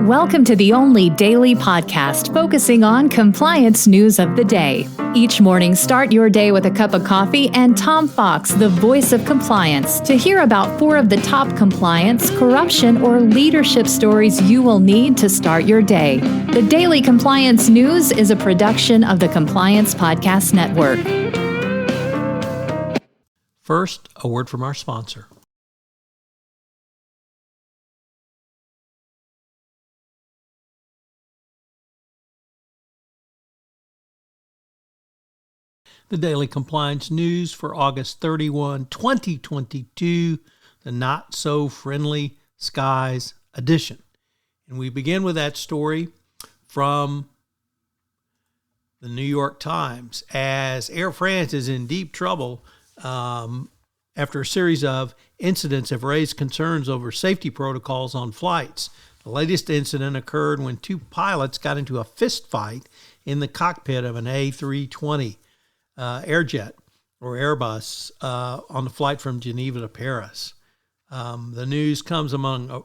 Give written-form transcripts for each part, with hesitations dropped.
Welcome to the only daily podcast focusing on compliance news of the day. Each morning, start your day with a cup of coffee and Tom Fox, the voice of compliance, to hear about 4 of the top compliance, corruption, or leadership stories you will need to start your day. The Daily Compliance News is a production of the Compliance Podcast Network. First, a word from our sponsor. The Daily Compliance News for August 31, 2022, the Not So Friendly Skies edition. And we begin with that story from the New York Times, as Air France is in deep trouble after a series of incidents have raised concerns over safety protocols on flights. The latest incident occurred when 2 pilots got into a fist fight in the cockpit of an A320 Airjet or Airbus on the flight from Geneva to Paris. The news comes among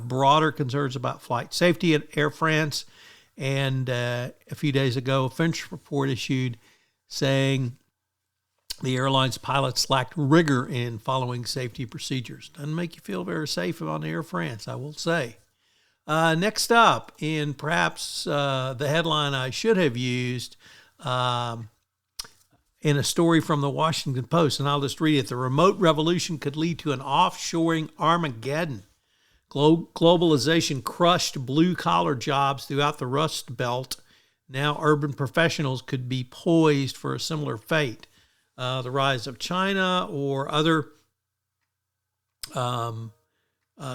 broader concerns about flight safety at Air France, and a few days ago, a French report issued saying the airline's pilots lacked rigor in following safety procedures. Doesn't make you feel very safe on Air France, I will say. Next up, in perhaps the headline I should have used, in a story from the Washington Post, and I'll just read it. The remote revolution could lead to an offshoring Armageddon. Globalization crushed blue-collar jobs throughout the Rust Belt. Now urban professionals could be poised for a similar fate. The rise of China or other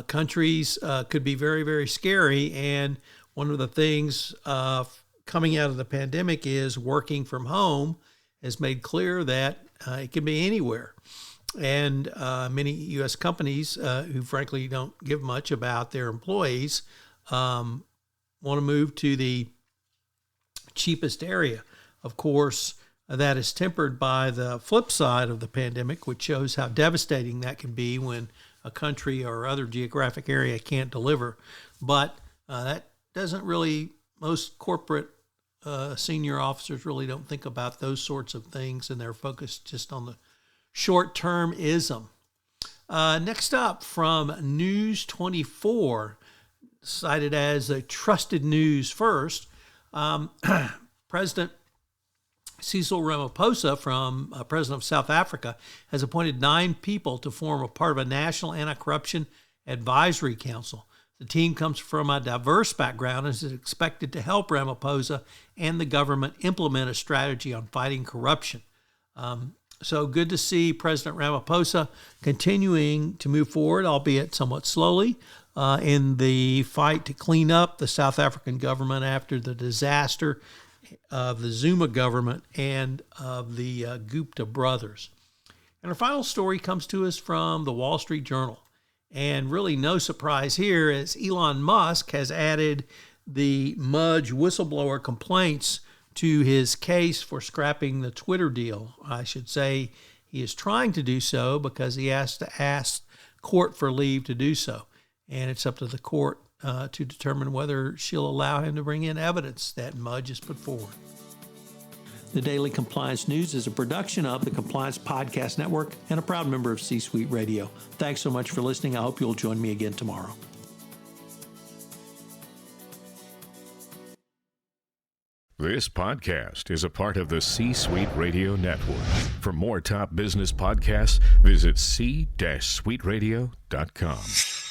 countries could be very, very scary. And one of the things coming out of the pandemic is working from home has made clear that it can be anywhere. And many U.S. companies who frankly don't give much about their employees want to move to the cheapest area. Of course, that is tempered by the flip side of the pandemic, which shows how devastating that can be when a country or other geographic area can't deliver. But that doesn't really, most corporate senior officers really don't think about those sorts of things, and they're focused just on the short-termism. Next up, from News 24, cited as a trusted news first, President Cyril Ramaphosa, President of South Africa, has appointed 9 people to form a part of a national anti-corruption advisory council. The team comes from a diverse background and is expected to help Ramaphosa and the government implement a strategy on fighting corruption. So good to see President Ramaphosa continuing to move forward, albeit somewhat slowly, in the fight to clean up the South African government after the disaster of the Zuma government and of the Gupta brothers. And our final story comes to us from the Wall Street Journal. And really no surprise here, as Elon Musk has added the Mudge whistleblower complaints to his case for scrapping the Twitter deal. I should say he is trying to do so because he has to ask court for leave to do so. And it's up to the court to determine whether she'll allow him to bring in evidence that Mudge has put forward. The Daily Compliance News is a production of the Compliance Podcast Network and a proud member of C-Suite Radio. Thanks so much for listening. I hope you'll join me again tomorrow. This podcast is a part of the C-Suite Radio Network. For more top business podcasts, visit c-suiteradio.com.